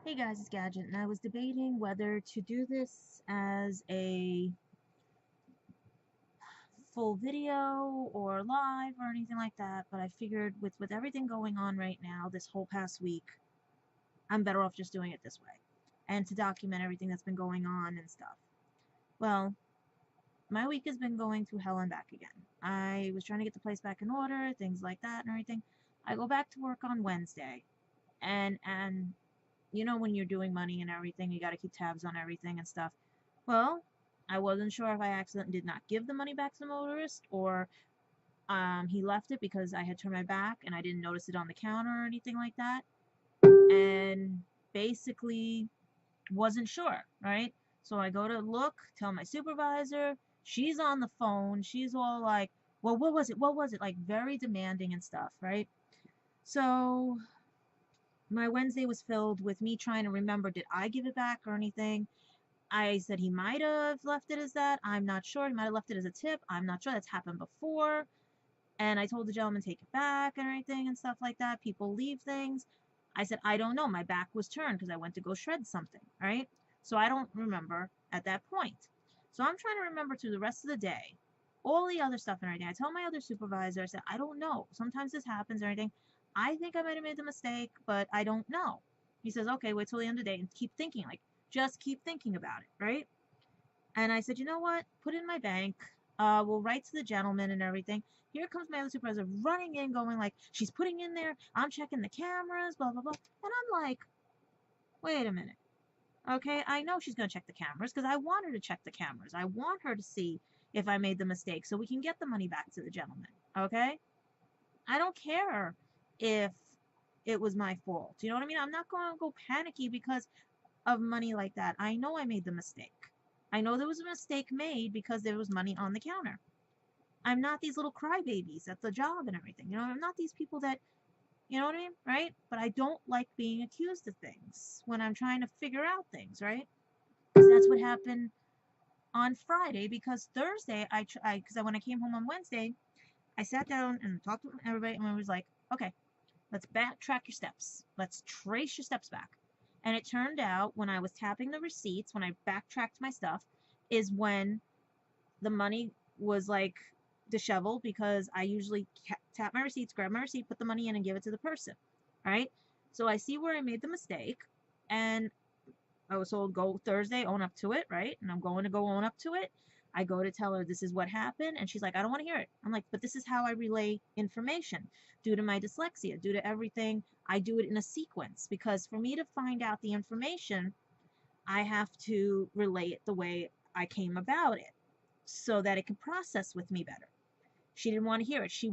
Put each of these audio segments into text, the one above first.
Hey guys, it's Gadget, and I was debating whether to do this as a full video or live or anything like that, but I figured with everything going on right now this whole past week, I'm better off just doing it this way and to document everything that's been going on and stuff. Well, my week has been going through hell and back again. I was trying to get the place back in order, things like that and everything. I go back to work on Wednesday, and you know when you're doing money and everything, you got to keep tabs on everything and stuff. Well, I wasn't sure if I accidentally did not give the money back to the motorist or he left it because I had turned my back and I didn't notice it on the counter or anything like that. And basically wasn't sure, right? So I go to look, tell my supervisor, she's on the phone, she's all like, well, what was it? What was it? Like very demanding and stuff, right? So my Wednesday was filled with me trying to remember, did I give it back or anything? I said he might have left it as that. I'm not sure. He might have left it as a tip. I'm not sure. That's happened before. And I told the gentleman take it back and everything and stuff like that. People leave things. I said, I don't know. My back was turned because I went to go shred something, right? So I don't remember at that point. So I'm trying to remember through the rest of the day all the other stuff and everything. I tell my other supervisor, I said, I don't know. Sometimes this happens or anything. I think I might have made the mistake, but I don't know. He says, okay, wait till the end of the day and keep thinking. Like, just keep thinking about it, right? And I said, you know what? Put it in my bank. We'll write to the gentleman and everything. Here comes my other supervisor running in, going like, she's putting in there. I'm checking the cameras, blah, blah, blah. And I'm like, wait a minute. Okay, I know she's going to check the cameras because I want her to check the cameras. I want her to see if I made the mistake so we can get the money back to the gentleman. Okay? I don't care if it was my fault. You know what I mean? I'm not going to go panicky because of money like that. I know I made the mistake. I know there was a mistake made because there was money on the counter. I'm not these little crybabies at the job and everything. You know, I'm not these people that, you know what I mean? Right? But I don't like being accused of things when I'm trying to figure out things, right? Because that's what happened on Friday. Because Thursday, because when I came home on Wednesday, I sat down and talked to everybody, and I was like, okay, let's backtrack your steps. Let's trace your steps back. And it turned out when I was tapping the receipts, when I backtracked my stuff, is when the money was like disheveled because I usually tap my receipts, grab my receipt, put the money in, and give it to the person. Right? So I see where I made the mistake, and I was told go Thursday, own up to it, right? And I'm going to go own up to it. I go to tell her this is what happened, and she's like, I don't want to hear it. I'm like, but this is how I relay information. Due to my dyslexia, due to everything, I do it in a sequence because for me to find out the information, I have to relay it the way I came about it so that it can process with me better. She didn't want to hear it. She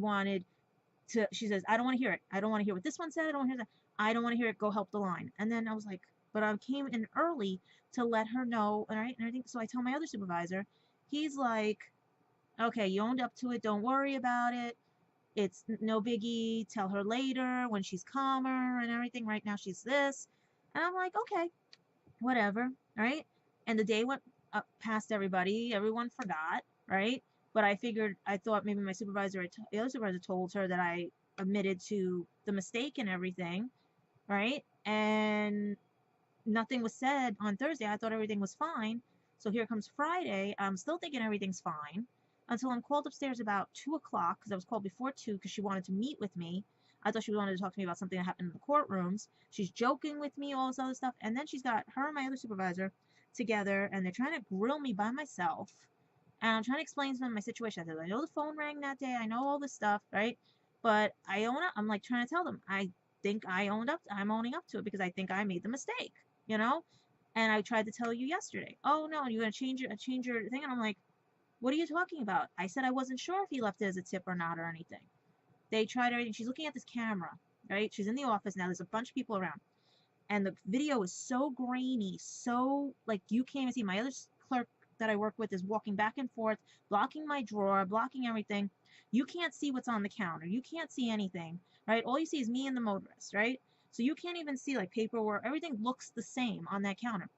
says, I don't want to hear it. I don't want to hear what this one said. I don't want to hear that. I don't want to hear it. Go help the line. And then I was like, but I came in early to let her know. And I think, so I tell my other supervisor, he's like, okay, you owned up to it. Don't worry about it. It's no biggie. Tell her later when she's calmer and everything. Right now she's this. And I'm like, okay, whatever, right? And the day went up past everybody. Everyone forgot, right? But I thought maybe my supervisor, the other supervisor told her that I admitted to the mistake and everything, right? And nothing was said on Thursday. I thought everything was fine. So here comes Friday. I'm still thinking everything's fine until I'm called upstairs about 2 o'clock because I was called before 2 because she wanted to meet with me. I thought she wanted to talk to me about something that happened in the courtrooms. She's joking with me, all this other stuff. And then she's got her and my other supervisor together and they're trying to grill me by myself. And I'm trying to explain to them my situation. I said, I know the phone rang that day. I know all this stuff, right? But I own up. I'm like trying to tell them. I think I'm owning up to it because I think I made the mistake, you know? And I tried to tell you yesterday. Oh no, you're gonna change your thing. And I'm like, what are you talking about? I said I wasn't sure if he left it as a tip or not or anything. They tried everything. She's looking at this camera, right? She's in the office now. There's a bunch of people around. And the video is so grainy, so like you can't even see. My other clerk that I work with is walking back and forth, blocking my drawer, blocking everything. You can't see what's on the counter. You can't see anything, right? All you see is me and the motorist, right? So you can't even see like paperwork. Everything looks the same on that counter.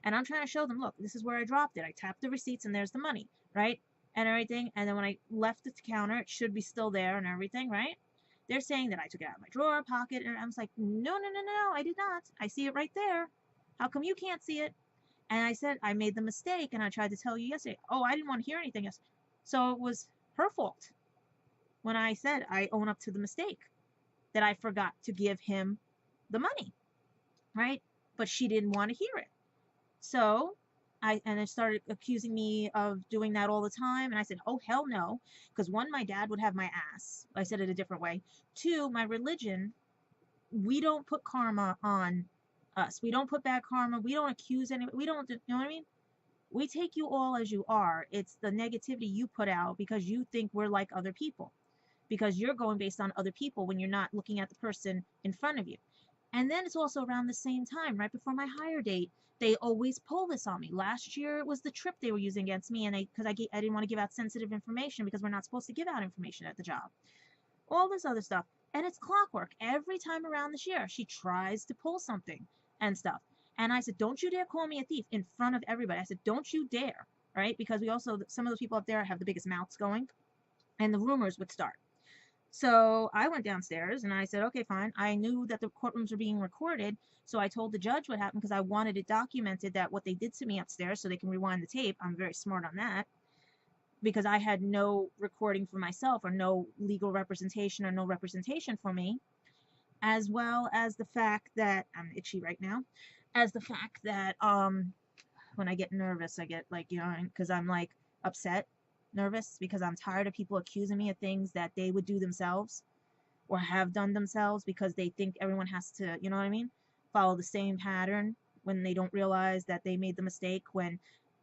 And I'm trying to show them, look, this is where I dropped it. I tapped the receipts and there's the money, right? And everything. And then when I left the counter, it should be still there and everything, right? They're saying that I took it out of my drawer, pocket, and I was like, no, no, no, no, I did not. I see it right there. How come you can't see it? And I said, I made the mistake and I tried to tell you yesterday. Oh, I didn't want to hear anything else. So it was her fault when I said I own up to the mistake that I forgot to give him the money, right? But she didn't want to hear it. So and they started accusing me of doing that all the time. And I said, oh, hell no. Because one, my dad would have my ass. I said it a different way. Two, my religion, we don't put karma on us. We don't put bad karma. We don't accuse anyone. We don't, you know what I mean? We take you all as you are. It's the negativity you put out because you think we're like other people. Because you're going based on other people when you're not looking at the person in front of you. And then it's also around the same time, right before my hire date, they always pull this on me. Last year it was the trip they were using against me, and because I didn't want to give out sensitive information because we're not supposed to give out information at the job. All this other stuff. And it's clockwork. Every time around this year, she tries to pull something and stuff. And I said, don't you dare call me a thief in front of everybody. I said, don't you dare, right? Because we also, some of those people up there have the biggest mouths going, and the rumors would start. So I went downstairs and I said, okay, fine. I knew that the courtrooms were being recorded. So I told the judge what happened because I wanted it documented that what they did to me upstairs so they can rewind the tape. I'm very smart on that because I had no recording for myself or no legal representation or no representation for me, as well as the fact that I'm itchy right now, as the fact that when I get nervous, I get like, you know, because I'm like upset, nervous because I'm tired of people accusing me of things that they would do themselves or have done themselves because they think everyone has to, you know what I mean, follow the same pattern when they don't realize that they made the mistake when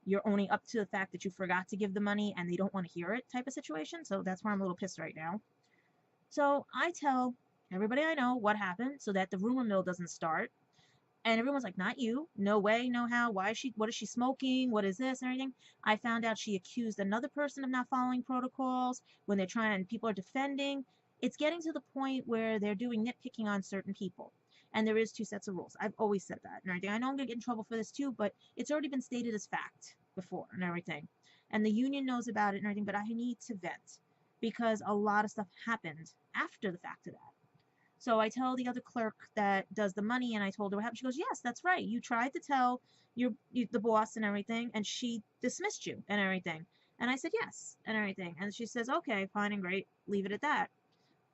you're owning up to the fact that you forgot to give the money and they don't want to hear it type of situation. So that's where I'm a little pissed right now. So I tell everybody I know what happened so that the rumor mill doesn't start. And everyone's like, not you. No way, no how. Why is she, what is she smoking? What is this and everything? I found out she accused another person of not following protocols when they're trying and people are defending. It's getting to the point where they're doing nitpicking on certain people. And there is two sets of rules. I've always said that and everything. I know I'm going to get in trouble for this too, but it's already been stated as fact before and everything. And the union knows about it and everything, but I need to vent because a lot of stuff happened after the fact of that. So I tell the other clerk that does the money, and I told her what happened. She goes, yes, that's right. You tried to tell the boss and everything, and she dismissed you and everything. And I said, yes, and everything. And she says, okay, fine and great. Leave it at that.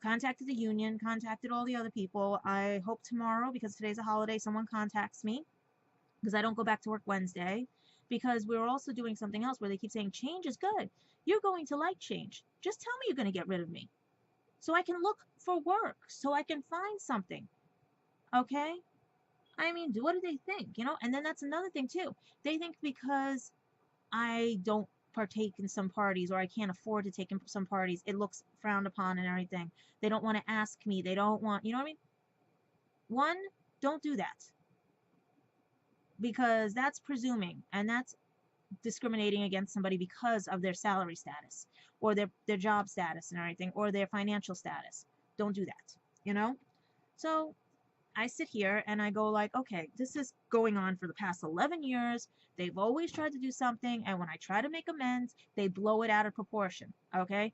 Contacted the union, contacted all the other people. I hope tomorrow, because today's a holiday, someone contacts me because I don't go back to work Wednesday. Because we're also doing something else where they keep saying change is good. You're going to like change. Just tell me you're going to get rid of me so I can look for work, so I can find something. Okay? I mean, what do they think? You know? And then that's another thing too. They think because I don't partake in some parties or I can't afford to take in some parties, it looks frowned upon and everything. They don't want to ask me. They don't want, you know what I mean? One, don't do that. Because that's presuming and that's discriminating against somebody because of their salary status or their job status and everything or their financial status. Don't do that, you know? So I sit here and I go like, okay, this is going on for the past 11 years. They've always tried to do something, and when I try to make amends, they blow it out of proportion, okay?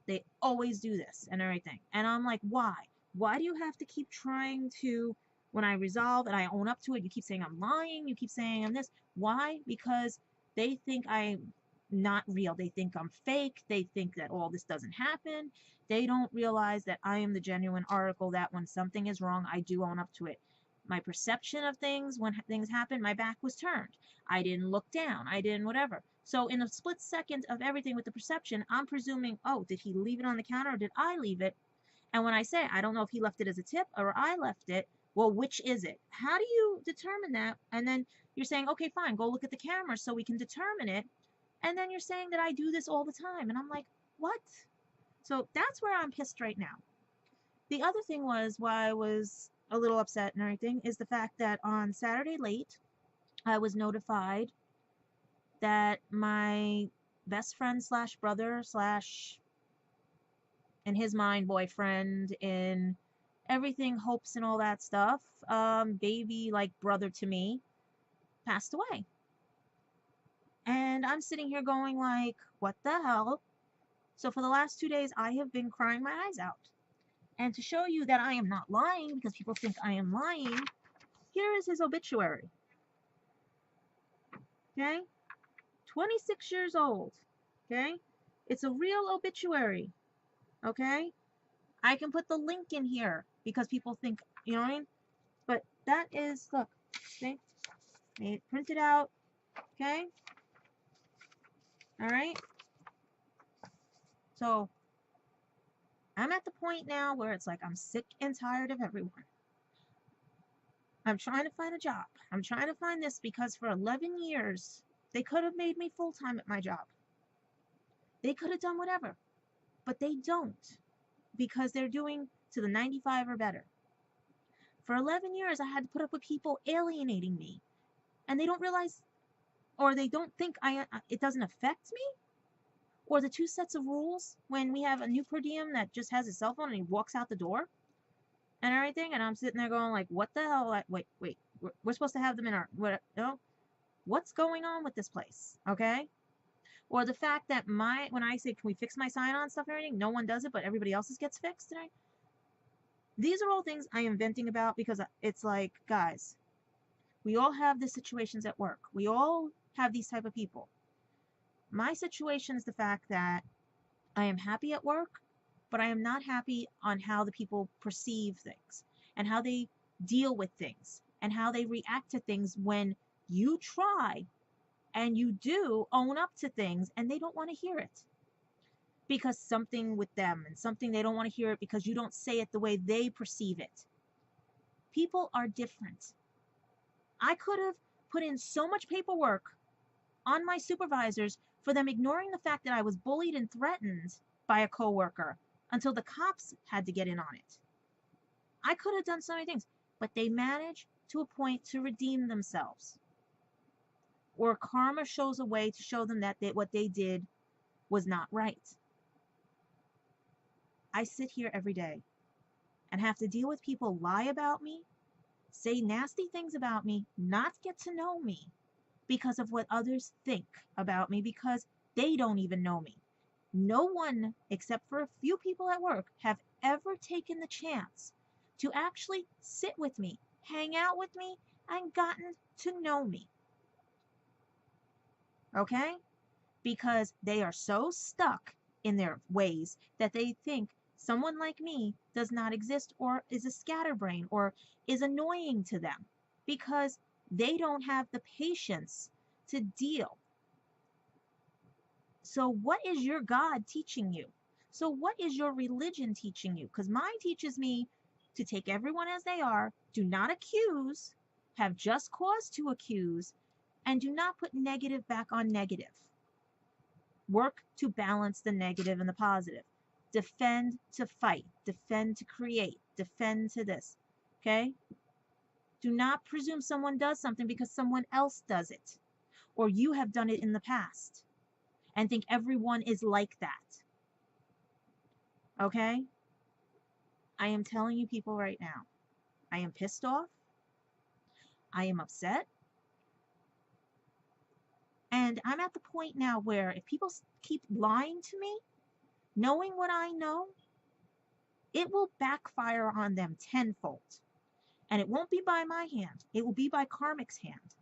They always do this and everything. And I'm like, why? Why do you have to keep trying to, when I resolve and I own up to it, you keep saying I'm lying, you keep saying I'm this. Why? Because they think I'm not real. They think I'm fake. They think that all this doesn't happen. They don't realize that I am the genuine article, that when something is wrong, I do own up to it. My perception of things, when things happen, my back was turned. I didn't look down. I didn't whatever. So in a split second of everything with the perception, I'm presuming, oh, did he leave it on the counter or did I leave it? And when I say, I don't know if he left it as a tip or I left it, well, which is it? How do you determine that? And then you're saying, okay, fine, go look at the camera so we can determine it. And then you're saying that I do this all the time. And I'm like, what? So that's where I'm pissed right now. The other thing was why I was a little upset and everything is the fact that on Saturday late, I was notified that my best friend slash brother slash, in his mind, boyfriend, in everything, hopes and all that stuff, baby like brother to me, passed away. And I'm sitting here going like, what the hell? So for the last 2 days, I have been crying my eyes out. And to show you that I am not lying, because people think I am lying, here is his obituary. Okay? 26 years old. Okay? It's a real obituary. Okay? I can put the link in here because people think, you know what I mean? But that is, look, see? Made print it out. Okay? Alright? So, I'm at the point now where it's like I'm sick and tired of everyone. I'm trying to find a job. I'm trying to find this because for 11 years, they could have made me full-time at my job. They could have done whatever. But they don't because they're doing to the 95 or better. For 11 years, I had to put up with people alienating me. And they don't realize, or they don't think it doesn't affect me. Or the two sets of rules when we have a new per diem that just has a cell phone and he walks out the door and everything. And I'm sitting there going like, what the hell? Wait. We're supposed to have them in our, what, no? What's going on with this place? Okay? Or the fact that when I say, can we fix my sign-on stuff and everything, no one does it, but everybody else's gets fixed today. These are all things I am venting about because it's like, guys, we all have these situations at work. We all have these type of people. My situation is the fact that I am happy at work, but I am not happy on how the people perceive things and how they deal with things and how they react to things when you try and you do own up to things and they don't want to hear it because something with them and something they don't want to hear it because you don't say it the way they perceive it. People are different. I could have put in so much paperwork on my supervisors for them ignoring the fact that I was bullied and threatened by a coworker until the cops had to get in on it. I could have done so many things, but they managed to a point to redeem themselves. Or karma shows a way to show them that what they did was not right. I sit here every day and have to deal with people lie about me, say nasty things about me, not get to know me because of what others think about me because they don't even know me. No one, except for a few people at work, have ever taken the chance to actually sit with me, hang out with me, and gotten to know me. Okay? Because they are so stuck in their ways that they think someone like me does not exist or is a scatterbrain or is annoying to them because they don't have the patience to deal. So what is your God teaching you? So what is your religion teaching you? Because mine teaches me to take everyone as they are, do not accuse, have just cause to accuse, and do not put negative back on negative. Work to balance the negative and the positive. Defend to fight. Defend to create. Defend to this. Okay? Do not presume someone does something because someone else does it. Or you have done it in the past. And think everyone is like that. Okay? I am telling you people right now. I am pissed off. I am upset. And I'm at the point now where if people keep lying to me, knowing what I know, it will backfire on them tenfold. And it won't be by my hand. It will be by karmic's hand.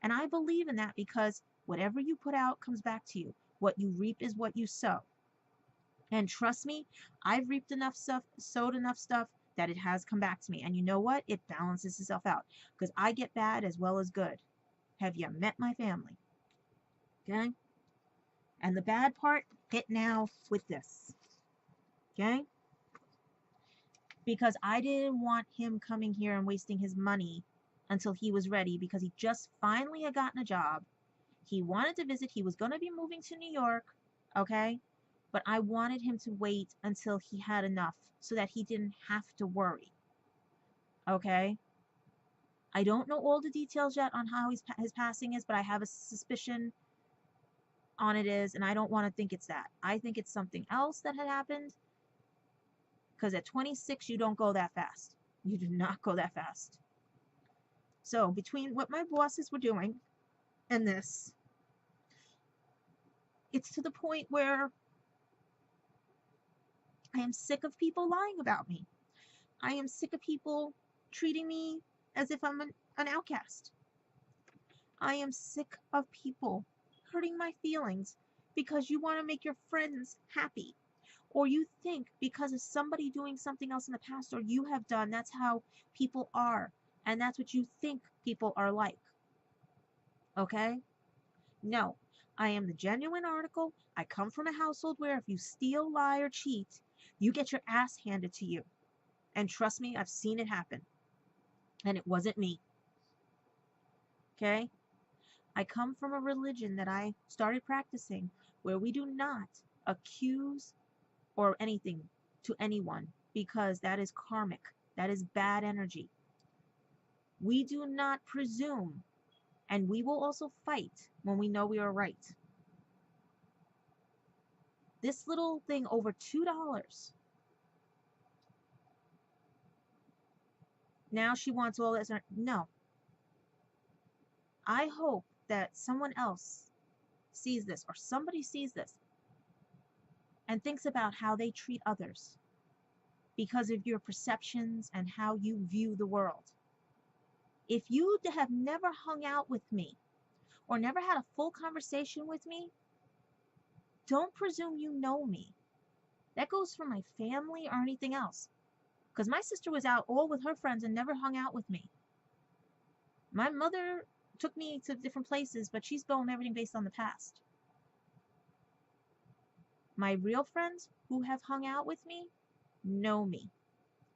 And I believe in that because whatever you put out comes back to you. What you reap is what you sow. And trust me, I've reaped enough stuff, sowed enough stuff that it has come back to me. And you know what? It balances itself out. Because I get bad as well as good. Have you met my family? Okay? And the bad part hit now with this. Okay? Because I didn't want him coming here and wasting his money until he was ready because he just finally had gotten a job. He wanted to visit. He was going to be moving to New York. Okay? But I wanted him to wait until he had enough so that he didn't have to worry. Okay? I don't know all the details yet on how his passing is, but I have a suspicion on it is, and I don't want to think it's that. I think it's something else that had happened. Because at 26, you don't go that fast. You do not go that fast. So between what my bosses were doing and this, it's to the point where I am sick of people lying about me. I am sick of people treating me as if I'm an outcast. I am sick of people hurting my feelings because you want to make your friends happy. Or you think because of somebody doing something else in the past or you have done, that's how people are. And that's what you think people are like. Okay? No. I am the genuine article. I come from a household where if you steal, lie, or cheat, you get your ass handed to you. And trust me, I've seen it happen. And it wasn't me. Okay? I come from a religion that I started practicing where we do not accuse or anything to anyone because that is karmic. That is bad energy. We do not presume, and we will also fight when we know we are right. This little thing over $2. Now she wants all this. No. I hope that someone else sees this or somebody sees this and thinks about how they treat others because of your perceptions and how you view the world. If you have never hung out with me or never had a full conversation with me, don't presume you know me. That goes for my family or anything else. Because my sister was out all with her friends and never hung out with me. My mother took me to different places, but she's built everything based on the past. My real friends who have hung out with me know me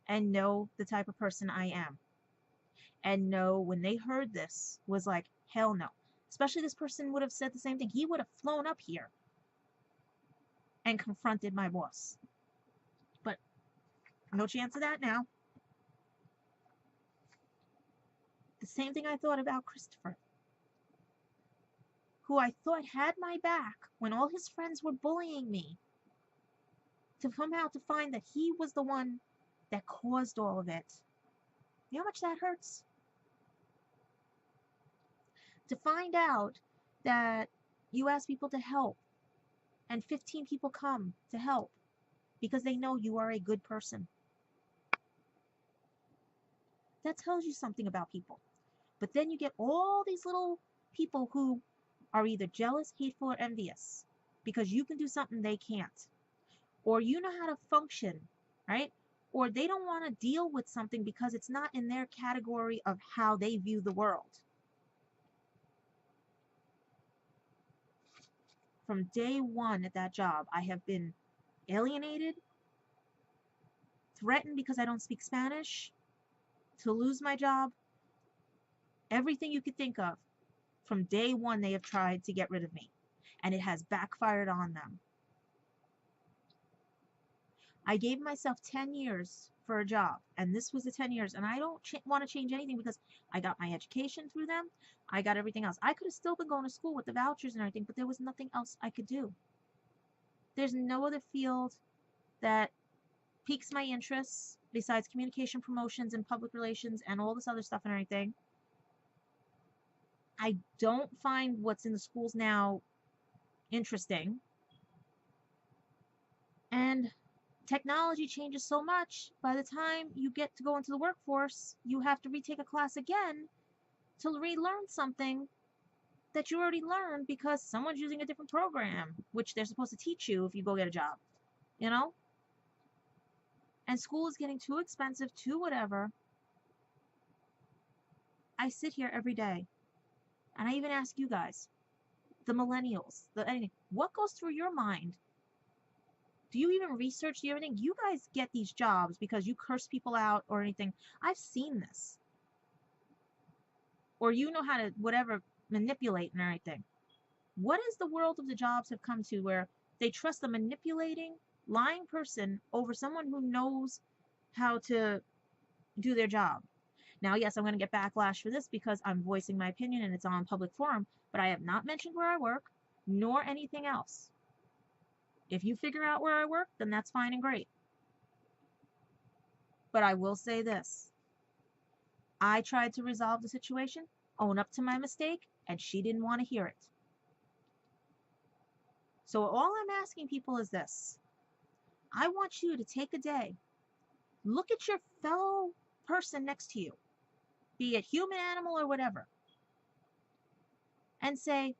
and know the type of person I am. And know when they heard this was like, hell no. Especially this person would have said the same thing. He would have flown up here and confronted my boss. But no chance of that now. The same thing I thought about Christopher, who I thought had my back when all his friends were bullying me, to come out to find that he was the one that caused all of it. You know how much that hurts? To find out that you ask people to help and 15 people come to help because they know you are a good person. That tells you something about people. But then you get all these little people who are either jealous, hateful, or envious because you can do something they can't. Or you know how to function, right? Or they don't want to deal with something because it's not in their category of how they view the world. From day one at that job, I have been alienated, threatened because I don't speak Spanish, to lose my job, everything you could think of. From day one, they have tried to get rid of me, and it has backfired on them. I gave myself 10 years for a job, and this was the 10 years, and I don't want to change anything because I got my education through them. I got everything else. I could have still been going to school with the vouchers and everything, but there was nothing else I could do. There's no other field that piques my interests besides communication, promotions, and public relations and all this other stuff and everything. I don't find what's in the schools now interesting. And technology changes so much, by the time you get to go into the workforce, you have to retake a class again to relearn something that you already learned because someone's using a different program, which they're supposed to teach you if you go get a job, you know? And school is getting too expensive, too whatever. I sit here every day, and I even ask you guys, the millennials, what goes through your mind? Do you even research everything? You guys get these jobs because you curse people out or anything. I've seen this. Or you know how to whatever manipulate and everything. What is the world of the jobs have come to where they trust a manipulating, lying person over someone who knows how to do their job? Now, yes, I'm going to get backlash for this because I'm voicing my opinion and it's on public forum, but I have not mentioned where I work, nor anything else. If you figure out where I work, then that's fine and great. But I will say this. I tried to resolve the situation, own up to my mistake, and she didn't want to hear it. So all I'm asking people is this. I want you to take a day, look at your fellow person next to you, be it human, animal, or whatever, and say,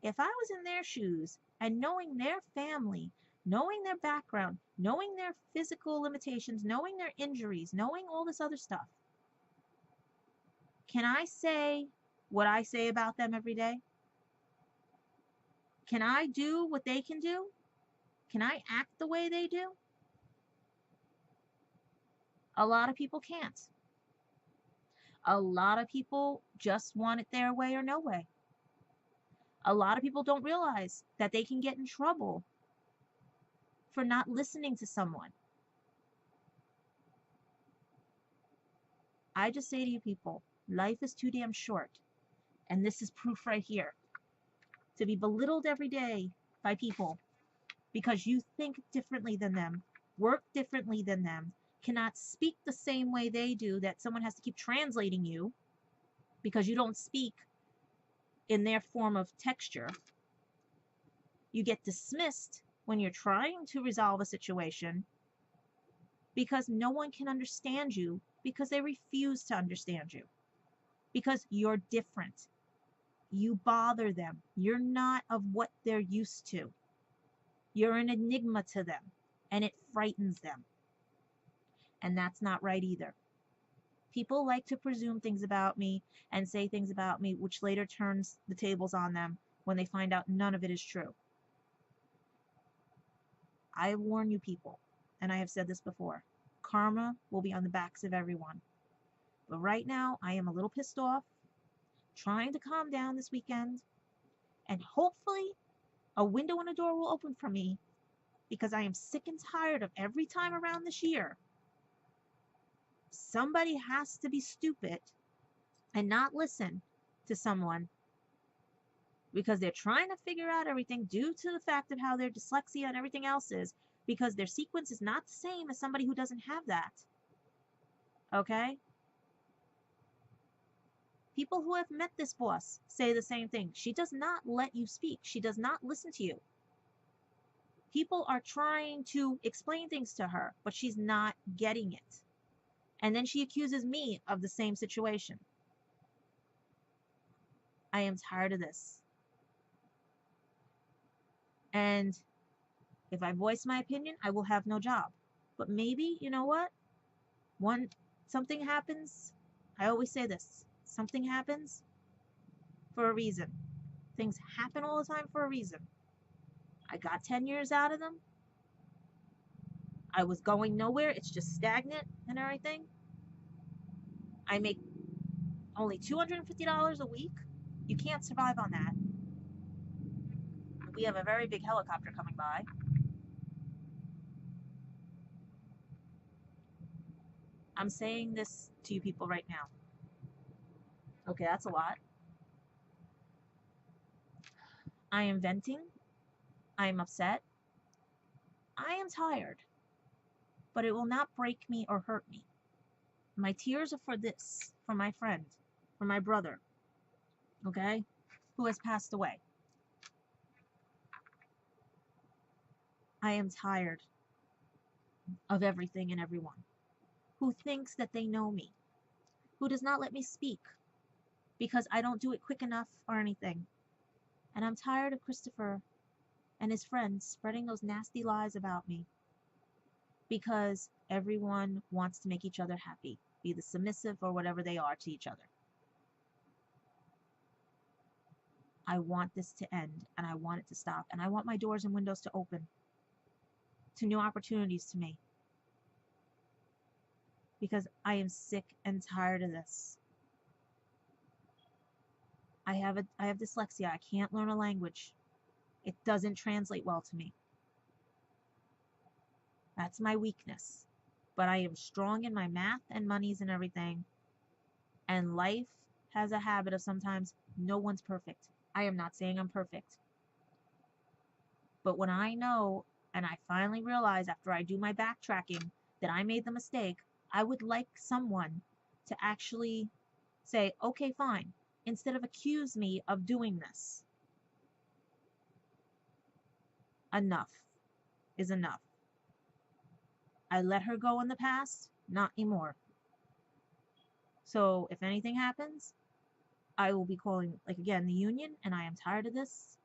if I was in their shoes and knowing their family, knowing their background, knowing their physical limitations, knowing their injuries, knowing all this other stuff, can I say what I say about them every day? Can I do what they can do? Can I act the way they do? A lot of people can't. A lot of people just want it their way or no way. A lot of people don't realize that they can get in trouble for not listening to someone. I just say to you people, life is too damn short. And this is proof right here. To be belittled every day by people because you think differently than them, work differently than them, cannot speak the same way they do, that someone has to keep translating you because you don't speak in their form of texture. You get dismissed when you're trying to resolve a situation because no one can understand you because they refuse to understand you because you're different. You bother them. You're not of what they're used to. You're an enigma to them, and it frightens them. And that's not right either. People like to presume things about me and say things about me, which later turns the tables on them when they find out none of it is true. I warn you people, and I have said this before, karma will be on the backs of everyone. But right now, I am a little pissed off, trying to calm down this weekend, and hopefully a window and a door will open for me because I am sick and tired of every time around this year. Somebody has to be stupid and not listen to someone because they're trying to figure out everything due to the fact of how their dyslexia and everything else is, because their sequence is not the same as somebody who doesn't have that. Okay? People who have met this boss say the same thing. She does not let you speak. She does not listen to you. People are trying to explain things to her, but she's not getting it. And then she accuses me of the same situation. I am tired of this. And if I voice my opinion, I will have no job. But maybe, you know what? Something happens. I always say this. Something happens for a reason. Things happen all the time for a reason. I got 10 years out of them. I was going nowhere. It's just stagnant and everything. I make only $250 a week. You can't survive on that. We have a very big helicopter coming by. I'm saying this to you people right now. Okay, that's a lot. I am venting. I am upset. I am tired. But it will not break me or hurt me. My tears are for this, for my friend, for my brother, okay, who has passed away. I am tired of everything and everyone who thinks that they know me, who does not let me speak because I don't do it quick enough or anything. And I'm tired of Christopher and his friends spreading those nasty lies about me because everyone wants to make each other happy, be the submissive or whatever they are to each other. I want this to end, and I want it to stop, and I want my doors and windows to open to new opportunities to me, because I am sick and tired of this. I have dyslexia. I can't learn a language. It doesn't translate well to me. That's my weakness. But I am strong in my math and monies and everything. And life has a habit of sometimes no one's perfect. I am not saying I'm perfect. But when I know, and I finally realize after I do my backtracking that I made the mistake, I would like someone to actually say, okay, fine, instead of accuse me of doing this. Enough is enough. I let her go in the past, not anymore. So if anything happens, I will be calling, like, again, the union, and I am tired of this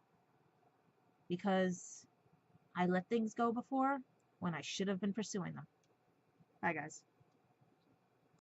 because I let things go before when I should have been pursuing them. Bye, guys.